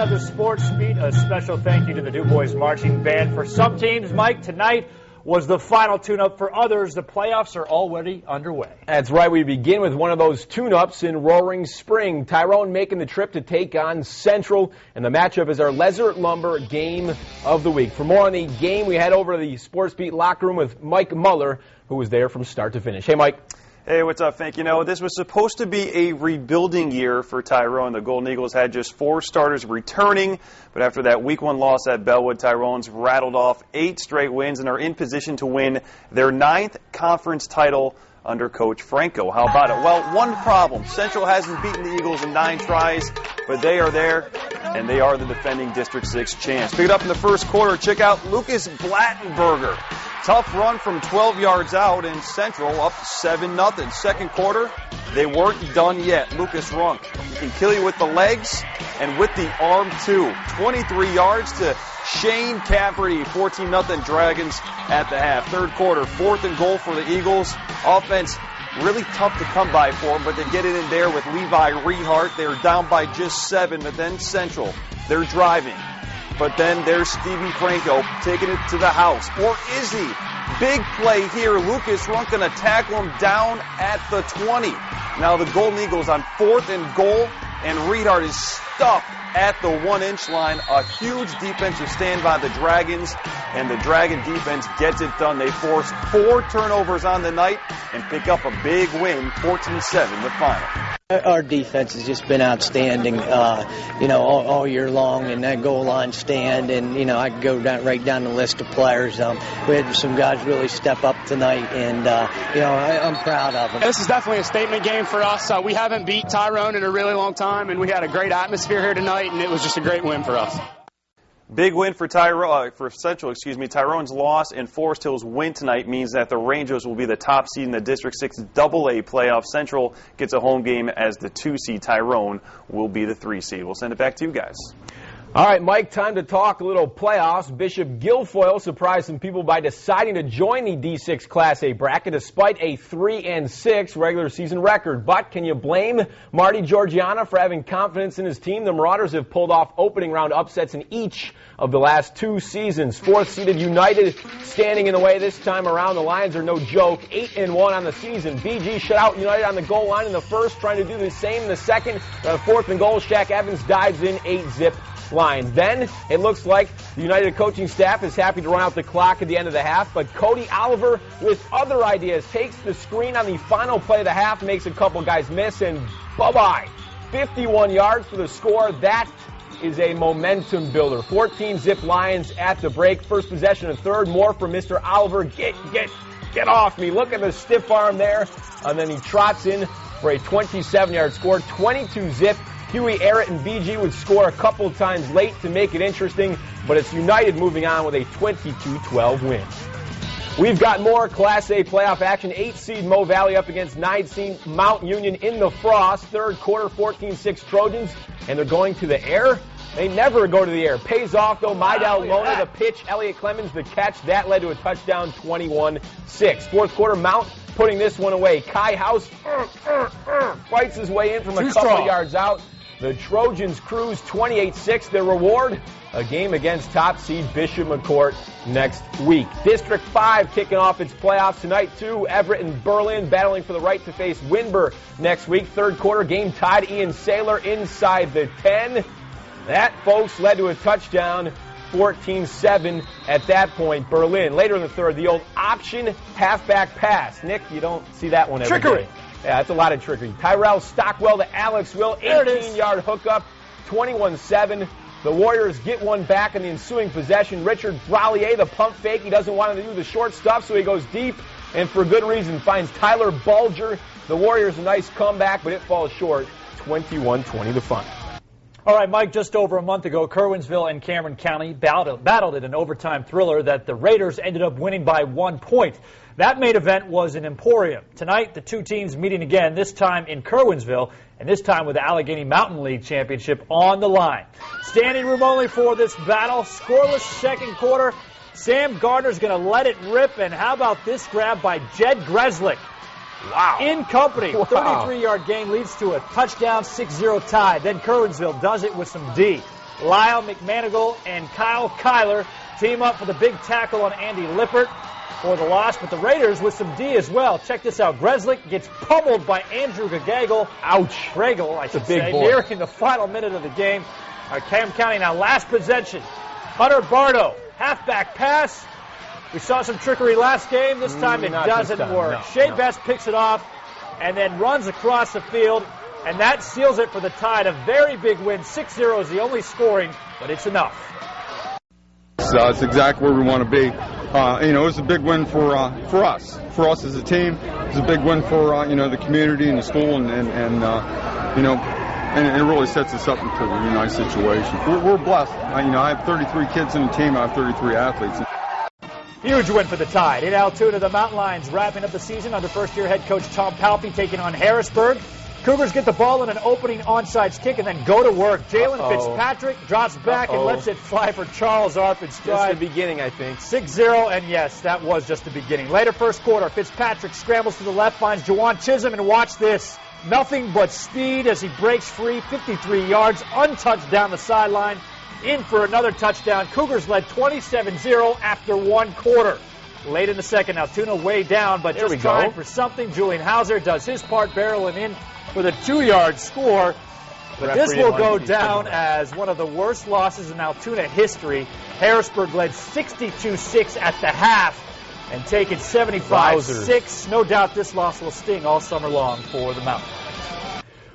of the Sports Beat. A special thank you to the DuBois Marching Band. For some teams, Mike, tonight was the final tune-up. For others, the playoffs are already underway. That's right. We begin with one of those tune-ups in Roaring Spring. Tyrone making the trip to take on Central, and the matchup is our Lesser Lumber Game of the Week. For more on the game, we head over to the Sports Beat locker room with Mike Muller, who was there from start to finish. Hey, Mike. Hey, what's up, Fink? You know, this was supposed to be a rebuilding year for Tyrone. The Golden Eagles had just 4 starters returning, but after that Week 1 loss at Bellwood, Tyrone's rattled off 8 straight wins and are in position to win their 9th conference title under Coach Franco. How about it? Well, one problem. Central hasn't beaten the Eagles in 9 tries, but they are there, and they are the defending District 6 champs. Pick it up in the first quarter. Check out Lucas Blattenberger. Tough run from 12 yards out, and Central up 7-0. Second quarter, they weren't done yet. Lucas Runk, he can kill you with the legs and with the arm, too. 23 yards to Shane Cafferty, 14-0 Dragons at the half. Third quarter, 4th and goal for the Eagles. Offense really tough to come by for them, but they get it in there with Levi Rehart. They're down by just 7, but then Central, they're driving. But then there's Stevie Franco taking it to the house. Or is he? Big play here. Lucas Runk going to tackle him down at the 20. Now the Golden Eagles on 4th and goal, and Rehart is stuck at the 1-inch line. A huge defensive stand by the Dragons, and the Dragon defense gets it done. They force 4 turnovers on the night and pick up a big win, 14-7, the final. Our defense has just been outstanding, all year long, and that goal line stand, and, I could go right down the list of players. We had some guys really step up tonight, and, I'm proud of them. This is definitely a statement game for us. We haven't beat Tyrone in a really long time, and we had a great atmosphere here tonight, and it was just a great win for us. Big win for Central. Tyrone's loss and Forest Hill's win tonight means that the Rangers will be the top seed in the District 6 AA playoff. Central gets a home game as the 2 seed. Tyrone will be the 3 seed. We'll send it back to you guys. All right, Mike, time to talk a little playoffs. Bishop Guilfoyle surprised some people by deciding to join the D6 Class A bracket despite a 3-6 regular season record. But can you blame Marty Georgiana for having confidence in his team? The Marauders have pulled off opening round upsets in each of the last 2 seasons. 4th-seeded United standing in the way this time around. The Lions are no joke. 8-1 on the season. BG shut out United on the goal line in the first, trying to do the same in the second. 4th and goal, Shaq Evans dives in, 8-zip. Lions. Then it looks like the United coaching staff is happy to run out the clock at the end of the half, but Cody Oliver with other ideas takes the screen on the final play of the half, makes a couple guys miss, and bye-bye. 51 yards for the score. That is a momentum builder. 14-zip Lions at the break. First possession of third. More from Mr. Oliver. Get off me. Look at the stiff arm there. And then he trots in for a 27-yard score. 22-zip. Huey, Arrett, and BG would score a couple times late to make it interesting, but it's United moving on with a 22-12 win. We've got more Class A playoff action. 8-seed Mo Valley up against 9-seed Mount Union in the frost. Third quarter, 14-6 Trojans, and they're going to the air. They never go to the air. Pays off, though. Mydal Lona, the pitch. Elliott Clemens, the catch. That led to a touchdown, 21-6. Fourth quarter, Mount putting this one away. Kai House fights his way in from a couple of yards out. The Trojans cruise 28-6. Their reward, a game against top seed Bishop McCourt next week. District 5 kicking off its playoffs tonight, too. Everett and Berlin battling for the right to face Winber next week. Third quarter, game tied. Ian Saylor inside the 10. That, folks, led to a touchdown, 14-7 at that point. Berlin. Later in the third, the old option halfback pass. Nick, you don't see that one every day. Yeah, that's a lot of trickery. Tyrell Stockwell to Alex Will, 18-yard hookup, 21-7. The Warriors get one back in the ensuing possession. Richard Brallier, the pump fake. He doesn't want to do the short stuff, so he goes deep, and for good reason, finds Tyler Bulger. The Warriors a nice comeback, but it falls short, 21-20 the final. All right, Mike, just over a month ago, Kerwinsville and Cameron County battled in an overtime thriller that the Raiders ended up winning by 1 point. That main event was in Emporium. Tonight, the 2 teams meeting again, this time in Kerwinsville, and this time with the Allegheny Mountain League Championship on the line. Standing room only for this battle. Scoreless second quarter. Sam Gardner's going to let it rip, and how about this grab by Jed Greslick? Wow. In company. Wow. 33-yard gain leads to a touchdown, 6-0 tie. Then Kerwinsville does it with some D. Lyle McManigal and Kyle Kyler team up for the big tackle on Andy Lippert for the loss, but the Raiders with some D as well. Check this out. Greslick gets pummeled by Andrew Gagel. Ouch. Regel, I should big say, boy. nearing the final minute of the game. Cameron County now last possession. Hunter Bardo, halfback pass. We saw some trickery last game. This time it doesn't work. Shea Best picks it off and then runs across the field, and that seals it for the Tide. A very big win. 6-0 is the only scoring, but it's enough. It's exactly where we want to be. It was a big win for us as a team. It was a big win for the community and the school, and it really sets us up into a really nice situation. We're blessed. I have 33 kids in the team. I have 33 athletes. Huge win for the Tide. In Altoona, the Mountain Lions wrapping up the season under first-year head coach Tom Palpy taking on Harrisburg. Cougars get the ball in an opening onside kick and then go to work. Jalen Fitzpatrick drops back and lets it fly for Charles Arpin's stride. Just the beginning, I think. 6-0, and yes, that was just the beginning. Later first quarter, Fitzpatrick scrambles to the left, finds Jawan Chisholm, and watch this. Nothing but speed as he breaks free, 53 yards, untouched down the sideline, in for another touchdown. Cougars led 27-0 after one quarter. Late in the second, Altoona way down, but just trying for something. Julian Hauser does his part, barreling in for the 2-yard score. But this will go down as one of the worst losses in Altoona history. Harrisburg led 62-6 at the half and taken 75-6. No doubt this loss will sting all summer long for the Mountain.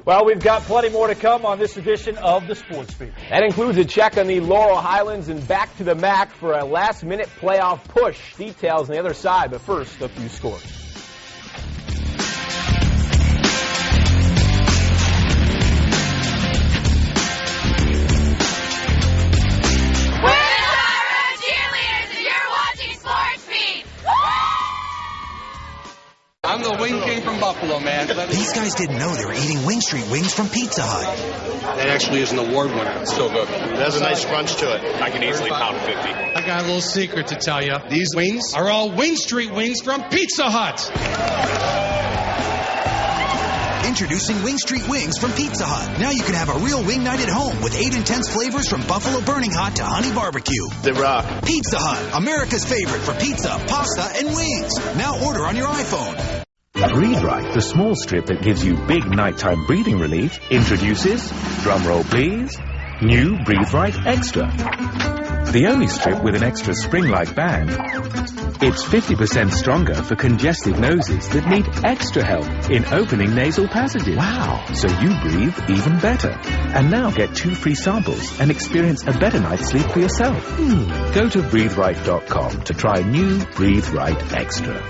Well, we've got plenty more to come on this edition of the Sportsbeat. That includes a check on the Laurel Highlands and back to the MAC for a last-minute playoff push. Details on the other side, but first, a few scores. I'm the wing king from Buffalo, man. These guys didn't know they were eating Wing Street wings from Pizza Hut. That actually is an award winner. It's still good. There's a nice crunch to it. I can easily pound 50. I got a little secret to tell you. These wings are all Wing Street wings from Pizza Hut. Introducing Wing Street wings from Pizza Hut. Now you can have a real wing night at home with 8 intense flavors from buffalo burning hot to honey barbecue. They rock. Pizza Hut, America's favorite for pizza, pasta, and wings. Now order on your iPhone. Breathe Right, the small strip that gives you big nighttime breathing relief, introduces, drumroll please, new Breathe Right Extra. The only strip with an extra spring-like band. It's 50% stronger for congested noses that need extra help in opening nasal passages. Wow. So you breathe even better. And now get 2 free samples and experience a better night's sleep for yourself. Go to breatheright.com to try new Breathe Right Extra.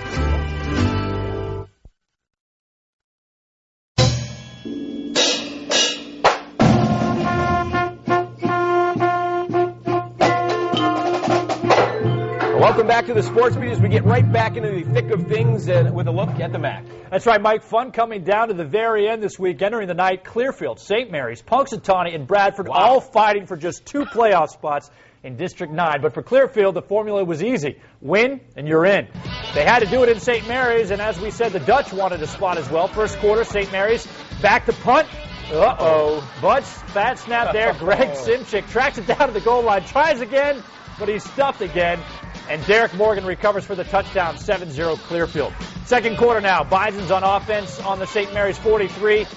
Welcome back to the Sports Beat as we get right back into the thick of things with a look at the MAC. That's right, Mike. Fun coming down to the very end this week. Entering the night, Clearfield, St. Mary's, Punxsutawney, and Bradford all fighting for just 2 playoff spots in District 9. But for Clearfield, the formula was easy. Win, and you're in. They had to do it in St. Mary's, and as we said, the Dutch wanted a spot as well. First quarter, St. Mary's back to punt. But bad snap there. Greg Simchick tracks it down to the goal line, tries again, but he's stuffed again. And Derek Morgan recovers for the touchdown, 7-0 Clearfield. Second quarter now, Bison's on offense on the St. Mary's 43.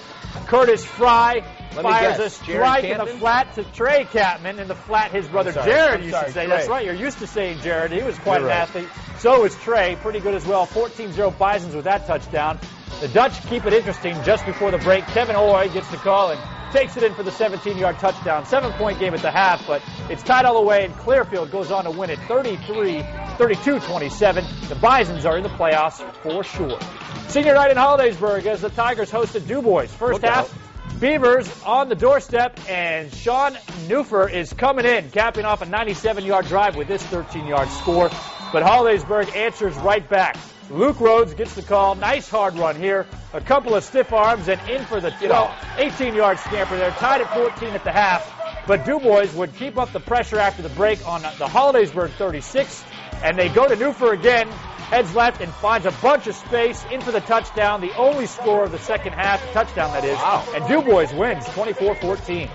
Curtis Fry fires a strike in the flat to Trey Catman. In the flat, his brother Jared used to say. Trey. That's right, you're used to saying Jared. He was quite an athlete. So is Trey, pretty good as well. 14-0 Bisons with that touchdown. The Dutch keep it interesting just before the break. Kevin Oy gets the call and takes it in for the 17-yard touchdown. 7-point game at the half, but it's tied all the way, and Clearfield goes on to win it 32-27. The Bisons are in the playoffs for sure. Senior night in Hollidaysburg as the Tigers hosted DuBois. First half, Beavers on the doorstep, and Sean Neufer is coming in, capping off a 97-yard drive with this 13-yard score. But Hollidaysburg answers right back. Luke Rhodes gets the call. Nice hard run here. A couple of stiff arms and in for the 18-yard scamper there. Tied at 14 at the half. But DuBois would keep up the pressure after the break on the Hollidaysburg 36. And they go to Neufer again. Heads left and finds a bunch of space in for the touchdown. The only score of the second half. Touchdown, that is. Wow. And DuBois wins 24-14.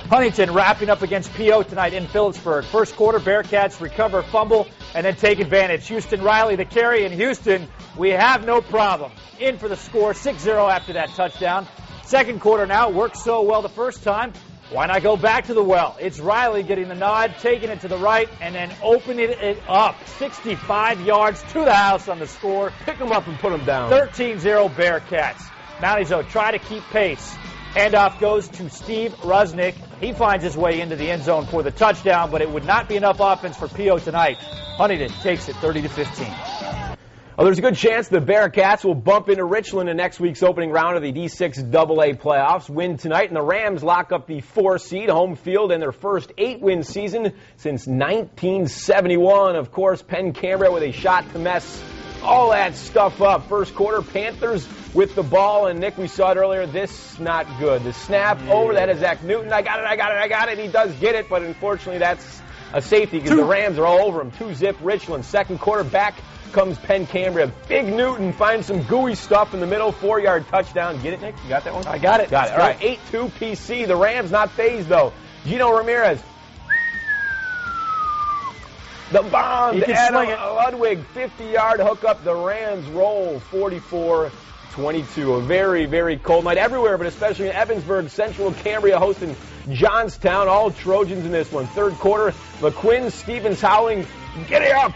Huntington wrapping up against PO tonight in Phillipsburg. First quarter, Bearcats recover, fumble, and then take advantage. Houston Riley the carry, and Houston, we have no problem. In for the score, 6-0 after that touchdown. Second quarter now, worked so well the first time. Why not go back to the well? It's Riley getting the nod, taking it to the right, and then opening it up. 65 yards to the house on the score. Pick them up and put them down. 13-0 Bearcats. Mounties, though, try to keep pace. Handoff goes to Steve Rusnick. He finds his way into the end zone for the touchdown, but it would not be enough offense for PO tonight. Huntington takes it 30-15. Well, there's a good chance the Bearcats will bump into Richland in next week's opening round of the D6 AA playoffs. Win tonight, and the Rams lock up the 4 seed home field in their first 8-win season since 1971. Of course, Penn Cambria with a shot to mess all that stuff up. First quarter, Panthers with the ball, and Nick, we saw it earlier, this not good. The snap over, that is Zach Newton. I got it. He does get it, but unfortunately that's a safety because the Rams are all over him. 2-zip Richland. Second quarter, back comes Penn Cambria. Big Newton finds some gooey stuff in the middle, 4-yard touchdown. Get it, Nick? You got that one? I got it. Got it. All right, 8-2 PC. The Rams not phased, though. Gino Ramirez. The bomb to Adam Ludwig. 50-yard hookup. The Rams roll 44-22. A very, very cold night everywhere, but especially in Evansburg. Central Cambria hosting Johnstown. All Trojans in this one. Third quarter, McQuinn, Stevens howling. Get it up!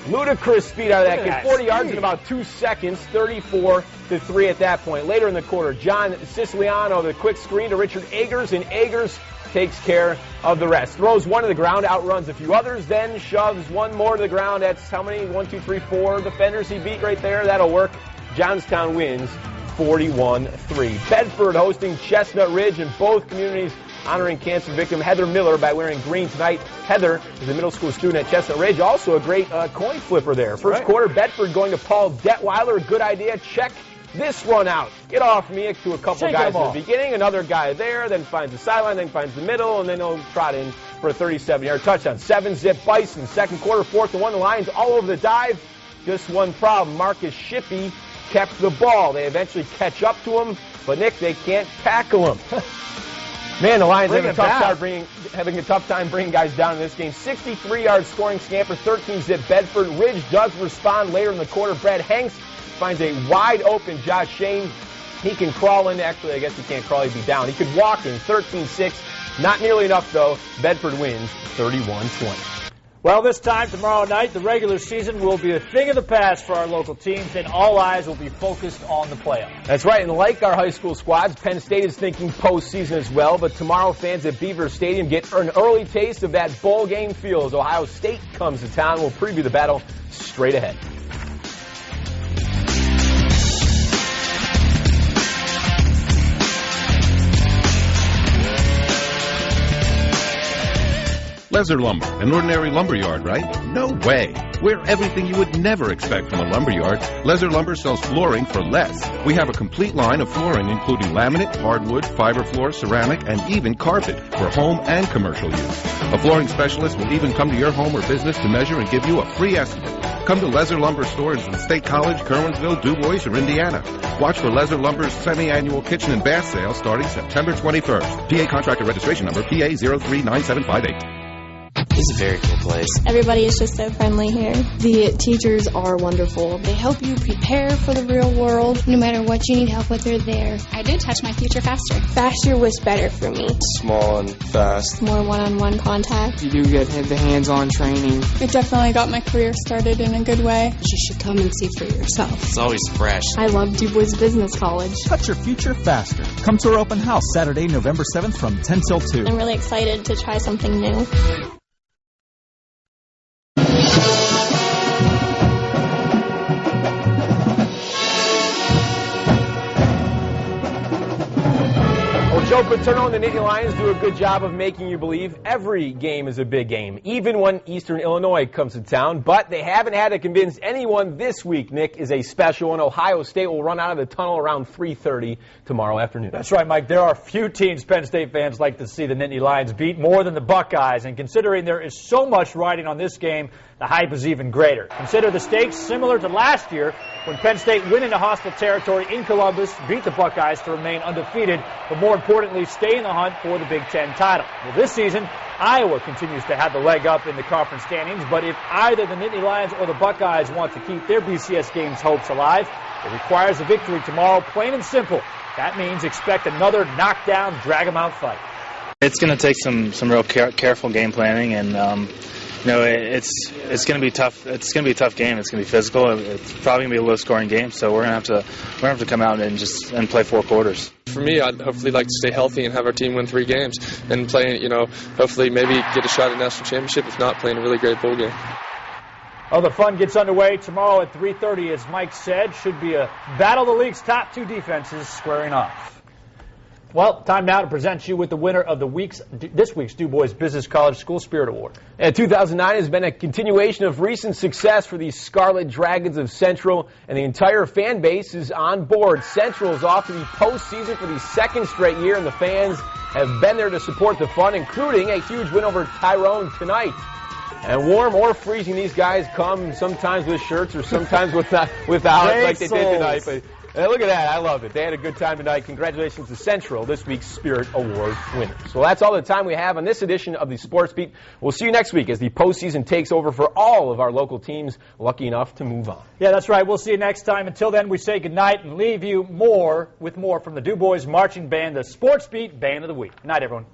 Ludicrous speed out of that kid. 40 yards in about 2 seconds. 34-3 at that point. Later in the quarter, John Siciliano, the quick screen to Richard Agers, and Agers takes care of the rest. Throws one to the ground, outruns a few others, then shoves one more to the ground. That's how many? 1, 2, 3, 4 defenders he beat right there. That'll work. Johnstown wins 41-3. Bedford hosting Chestnut Ridge, and both communities honoring cancer victim Heather Miller by wearing green tonight. Heather is a middle school student at Chestnut Ridge, also a great coin flipper there. First quarter, Bedford going to Paul Detweiler. Good idea. Check this one out. Get off me to a couple guys in the beginning. Another guy there, then finds the sideline, then finds the middle, and then he'll trot in for a 37-yard touchdown. 7-zip Bison. Second quarter, 4th and 1. The Lions all over the dive. Just one problem. Marcus Shippey kept the ball. They eventually catch up to him, but Nick, they can't tackle him. Man, the Lions having a tough time bringing guys down in this game. 63-yard scoring scamper, 13-zip Bedford. Ridge does respond later in the quarter. Brad Hanks finds a wide-open Josh Shane. He can crawl in. Actually, I guess he can't crawl. He'd be down. He could walk in. 13-6. Not nearly enough, though. Bedford wins 31-20. Well, this time tomorrow night, the regular season will be a thing of the past for our local teams, and all eyes will be focused on the playoffs. That's right, and like our high school squads, Penn State is thinking postseason as well, but tomorrow fans at Beaver Stadium get an early taste of that bowl game feel as Ohio State comes to town. We'll preview the battle straight ahead. Lezer Lumber, an ordinary lumber yard, right? No way. We're everything you would never expect from a lumber yard. Lezer Lumber sells flooring for less. We have a complete line of flooring including laminate, hardwood, fiber floor, ceramic, and even carpet for home and commercial use. A flooring specialist will even come to your home or business to measure and give you a free estimate. Come to Lezer Lumber stores in State College, Kerwinsville, DuBois, or Indiana. Watch for Lezer Lumber's semi-annual kitchen and bath sale starting September 21st. PA contractor registration number PA 039758. This is a very cool place. Everybody is just so friendly here. The teachers are wonderful. They help you prepare for the real world. No matter what you need help with, they're there. I did touch my future faster. Faster was better for me. Small and fast. More one-on-one contact. You do get the hands-on training. It definitely got my career started in a good way. You should come and see for yourself. It's always fresh. I love DuBois Business College. Touch your future faster. Come to our open house Saturday, November 7th from 10 till 2. I'm really excited to try something new. Joe Paterno and the Nittany Lions do a good job of making you believe every game is a big game, even when Eastern Illinois comes to town. But they haven't had to convince anyone this week. Nick, is a special one. Ohio State will run out of the tunnel around 3:30 tomorrow afternoon. That's right, Mike. There are few teams Penn State fans like to see the Nittany Lions beat more than the Buckeyes. And considering there is so much riding on this game, the hype is even greater. Consider the stakes similar to last year when Penn State went into hostile territory in Columbus, beat the Buckeyes to remain undefeated, but more importantly, stay in the hunt for the Big Ten title. Well, this season, Iowa continues to have the leg up in the conference standings, but if either the Nittany Lions or the Buckeyes want to keep their BCS games hopes alive, it requires a victory tomorrow, plain and simple. That means expect another knockdown, drag-em-out fight. It's going to take some real careful game planning, and it's going to be tough. It's going to be a tough game. It's going to be physical. It's probably going to be a low-scoring game. So we're going to have to come out and play 4 quarters. For me, I'd hopefully like to stay healthy and have our team win 3 games and play. Hopefully maybe get a shot at national championship. If not, playing a really great bowl game. Oh, the fun gets underway tomorrow at 3:30, as Mike said. Should be a battle of the league's top 2 defenses squaring off. Well, time now to present you with the winner of this week's DuBois Business College School Spirit Award. And 2009 has been a continuation of recent success for the Scarlet Dragons of Central, and the entire fan base is on board. Central is off to the postseason for the 2nd straight year, and the fans have been there to support the fun, including a huge win over Tyrone tonight. And warm or freezing, these guys come sometimes with shirts or sometimes without like they did tonight. But look at that. I love it. They had a good time tonight. Congratulations to Central, this week's Spirit Award winners. Well, that's all the time we have on this edition of the Sports Beat. We'll see you next week as the postseason takes over for all of our local teams lucky enough to move on. Yeah, that's right. We'll see you next time. Until then, we say goodnight and leave you with more from the DuBois Marching Band, the Sports Beat Band of the Week. Good night, everyone.